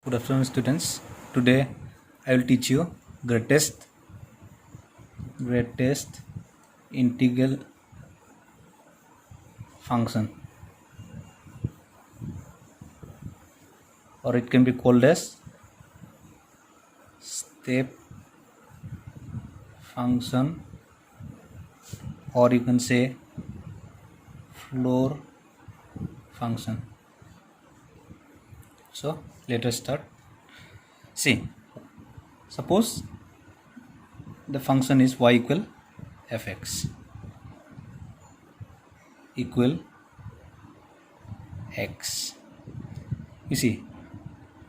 Good afternoon, students. Today I will teach you greatest integral function, or it can be called as step function, or you can say floor function. So let us start. See, suppose the function is y equal fx equal x. You see,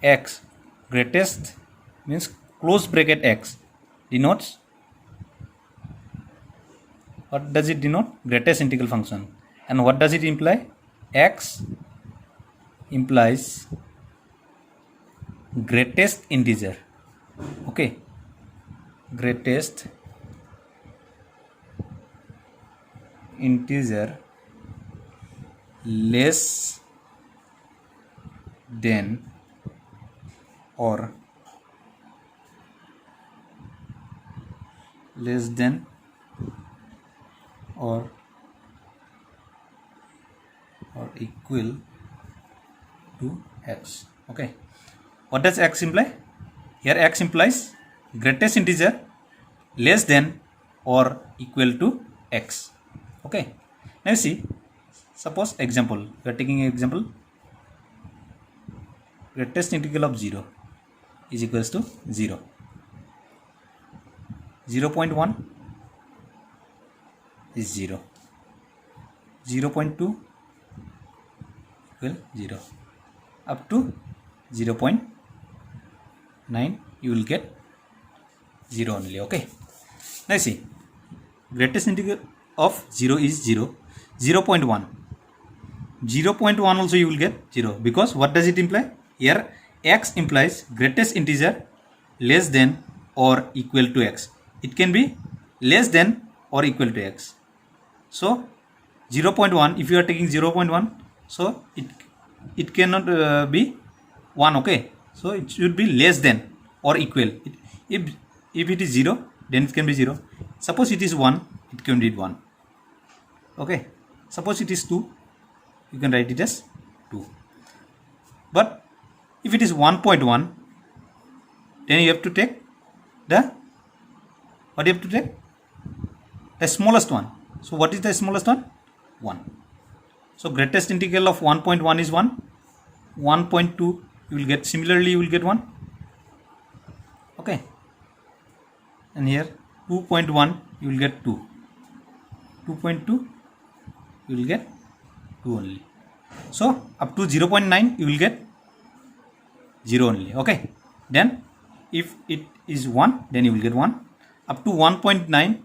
x greatest means close bracket x denotes, what does it denote? Greatest integral function. And what does it imply? X implies greatest integer. Okay, greatest integer less than or equal to x. Okay, what does x imply? Here x implies greatest integer less than or equal to x. Okay, now see, suppose example, we are taking an example, greatest integral of 0 is equals to 0. 0.1 is 0. 0.2 equal 0. Up to 0.9 you will get 0 only. Okay, now see, greatest integral of 0 is 0. 0.1 also you will get 0, because what does it imply? Here x implies greatest integer less than or equal to x. It can be less than or equal to x. So 0.1, if you are taking 0.1, so it cannot be 1. Okay, so it should be less than or equal. If it is 0, then it can be 0. Suppose it is 1, it can be 1. Okay, suppose it is 2, you can write it as 2. But if it is 1.1, then you have to take the, what you have to take? The smallest one. So what is the smallest one? 1. So greatest integral of 1.1 is 1. 1.2 you will get, similarly you will get 1. Okay, and here 2.1 you will get 2. 2.2 you will get 2 only. So up to 0.9 you will get 0 only. Okay, then if it is 1, then you will get 1. Up to 1.9,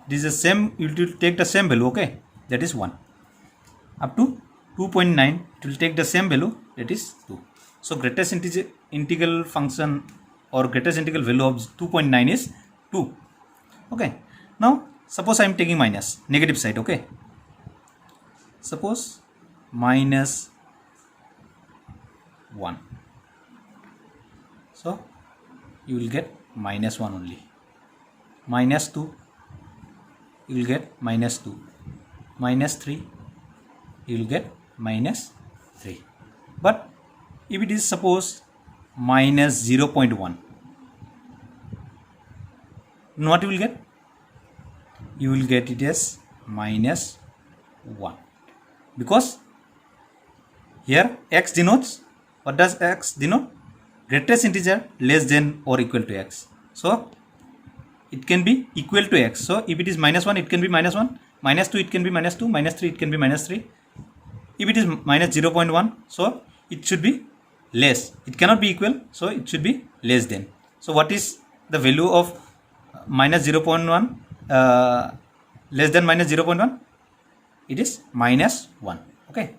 this is the same, you will take the same value. Okay, that is 1. Up to 2.9 it will take the same value, that is 2. So greatest integral function or greatest integral value of 2.9 is 2. Okay, now suppose I am taking minus, negative side. Okay, suppose minus 1, so you will get minus 1 only. Minus 2 you will get minus 2. Minus 3 you will get minus 3. But if it is suppose minus 0.1, what you will get? You will get it as minus 1, because here x denotes, what does x denote? Greatest integer less than or equal to x. So it can be equal to x. So if it is minus 1, it can be minus 1. Minus 2, it can be minus 2. Minus 3, it can be minus 3. If it is minus 0.1, so it should be less. It cannot be equal, so it should be less than. So what is the value of minus 0.1 less than minus 0.1? It is minus 1. Okay,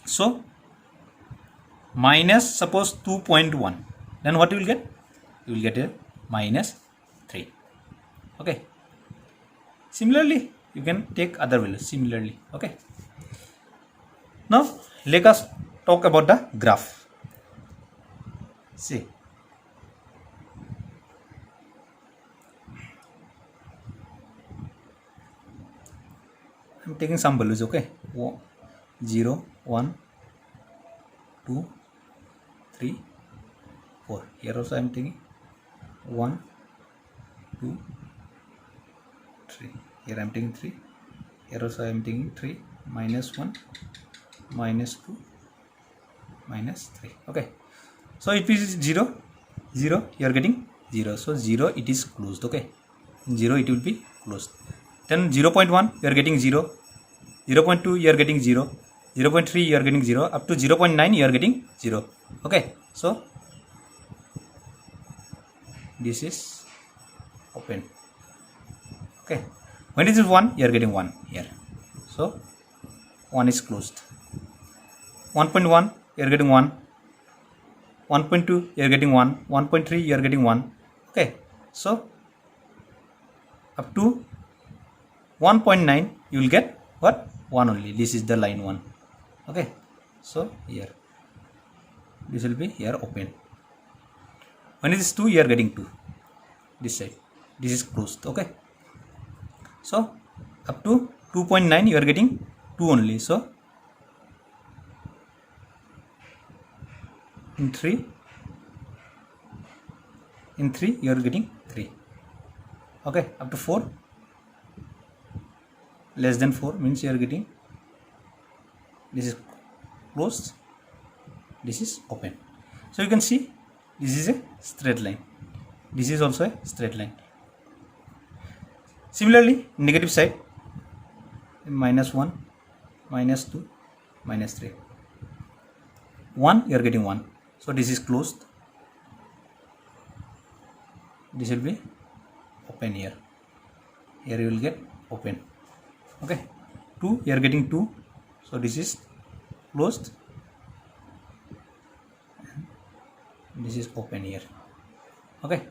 so minus suppose 2.1, then what you will get? You will get a minus 3. Okay, similarly you can take other values similarly. Okay, now let us talk about the graph. See, I'm taking some values. Okay, 0, 1, 2, 3, 4. Here also I'm taking 1, 2, 3. Here I'm taking 3. Here also I'm taking 3, minus 1, minus 2, minus 3. Okay, so if it is 0, 0, you are getting 0. So 0, it is closed. Okay, 0, it will be closed. Then 0.1, you are getting 0. 0.2, you are getting 0. 0.3, you are getting 0. Up to 0.9, you are getting 0. Okay, so this is open. Okay, when it is 1, you are getting 1 here. So 1 is closed. 1.1, you are getting 1. 1.2, you are getting 1. 1.3, you are getting 1. Okay, so up to 1.9, you will get what? 1 only. This is the line 1. Okay, so here this will be here open. When it is 2, you are getting 2. This side, this is closed. Okay, so up to 2.9, you are getting 2 only. So in 3, you are getting 3. Okay, up to 4, less than 4 means you are getting, this is closed, this is open. So you can see this is a straight line, this is also a straight line. Similarly, negative side, minus 1, minus 2, minus 3. 1, you are getting 1. So this is closed. This will be open here. Here you will get open. Okay. 2, you are getting 2. So this is closed. And this is open here. Okay.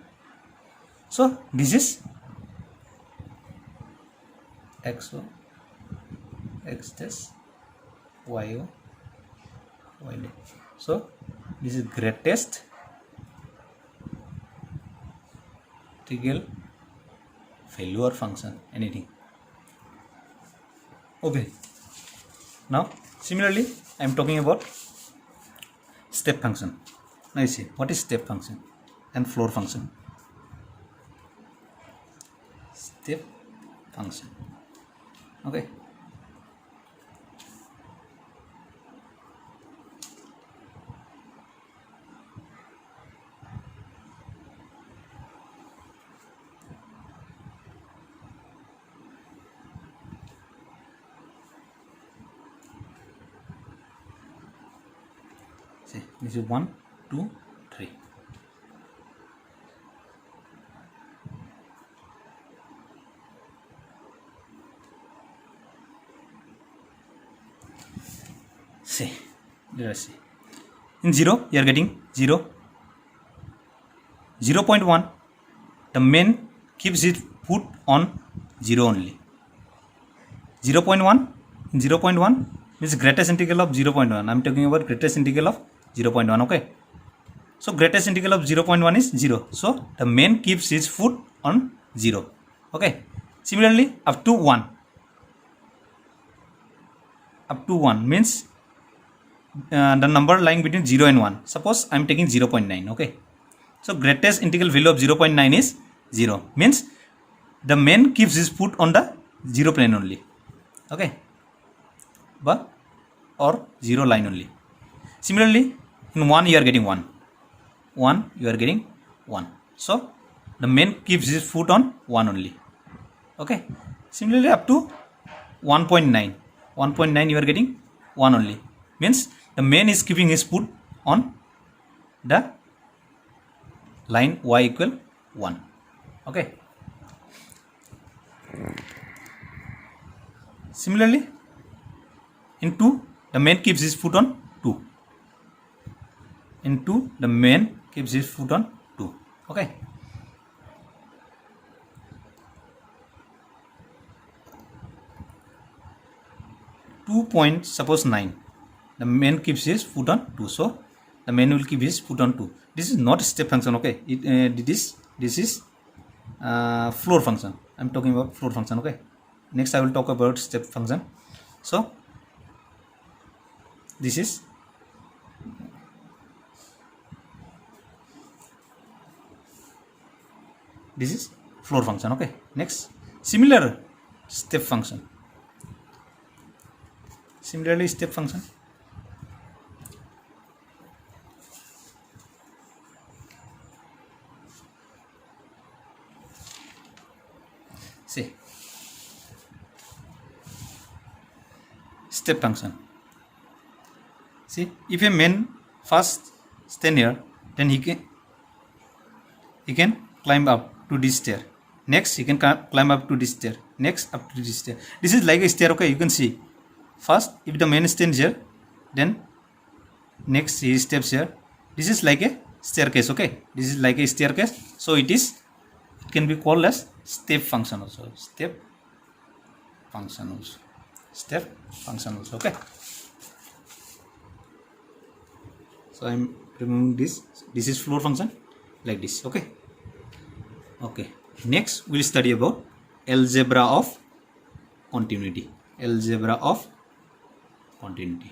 So this is XO, X dash, YO, Y dash. So this is greatest integral value or function, anything. Okay, now similarly I am talking about step function. Now you see what is step function and floor function. Step function. Okay, see, this is 1, 2, 3. See, let us see. In 0, you are getting 0. 0.1, the main keeps its foot on 0 only. 0.1, in 0.1 means greatest integral of 0.1. I am talking about greatest integral of 0.1. Okay, so greatest integral of 0.1 is 0. So the main keeps its foot on 0. Okay, similarly up to 1. Up to 1 means the number lying between 0 and 1. Suppose I am taking 0.9. Okay, so greatest integral value of 0.9 is 0, means the main keeps his foot on the 0 plane only. Okay, but or 0 line only. Similarly, in 1 you are getting 1. 1 you are getting 1. So the main keeps his foot on 1 only. Okay, similarly up to 1.9. 1.9 you are getting 1 only, means the main is keeping his foot on the line y equal 1. Okay, similarly in 2 the main keeps his foot on 2. In 2 the main keeps his foot on 2. Okay, suppose 9, the main keeps his foot on 2. So the manual key is put on 2. This is not step function, okay. This is floor function. I'm talking about floor function, okay. Next I will talk about step function. So this is floor function, okay. Next, similar step function. Similarly, step function. See, step function. See, if a man first stand here, then he can climb up to this stair. Next, he can climb up to this stair. Next, up to this stair. This is like a stair, okay. You can see. First, if the man stands here, then next he steps here. This is like a staircase, okay. This is like a staircase. So it can be called as step function also. Step function also. Step function also, okay. So I am removing this. This is floor function, like this, okay. Okay. Next, we'll study about algebra of continuity. Algebra of continuity.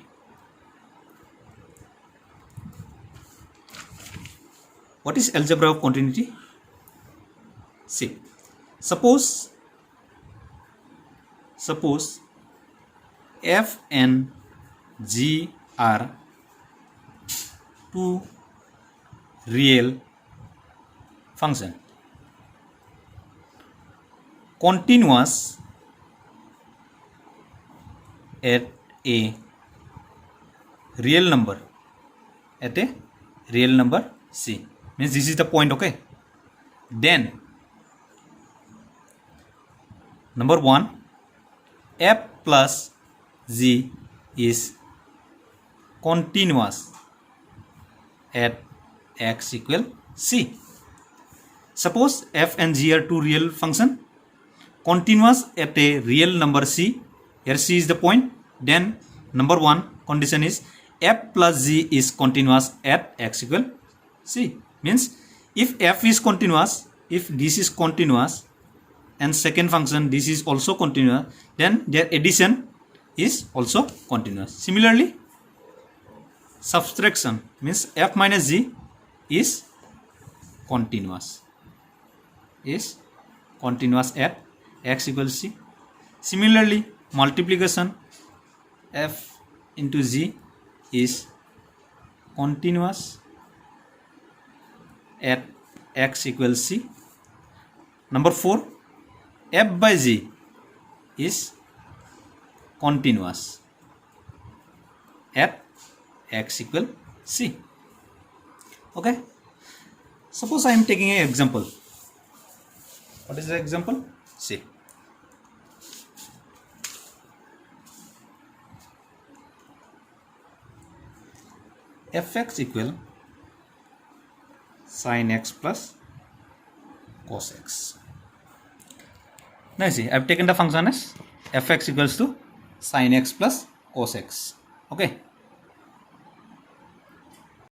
What is algebra of continuity? See, suppose f and g are two real function continuous at a real number c, means this is the point, okay. Then number 1, f plus g is continuous at x equal c. Suppose f and g are two real function continuous at a real number c. Here c is the point. Then number 1 condition is f plus g is continuous at x equal c. Means if f is continuous, if this is continuous, and second function this is also continuous, then their addition is also continuous. Similarly, subtraction means f minus g is continuous at x equals c. Similarly, multiplication f into g is continuous at x equals c. Number 4, f by g is continuous at x equal c. Okay. Suppose I am taking an example. What is the example? See. Fx equal sin x plus cos x. Now see, I have taken the function as fx equals to sin x plus cos x. Okay.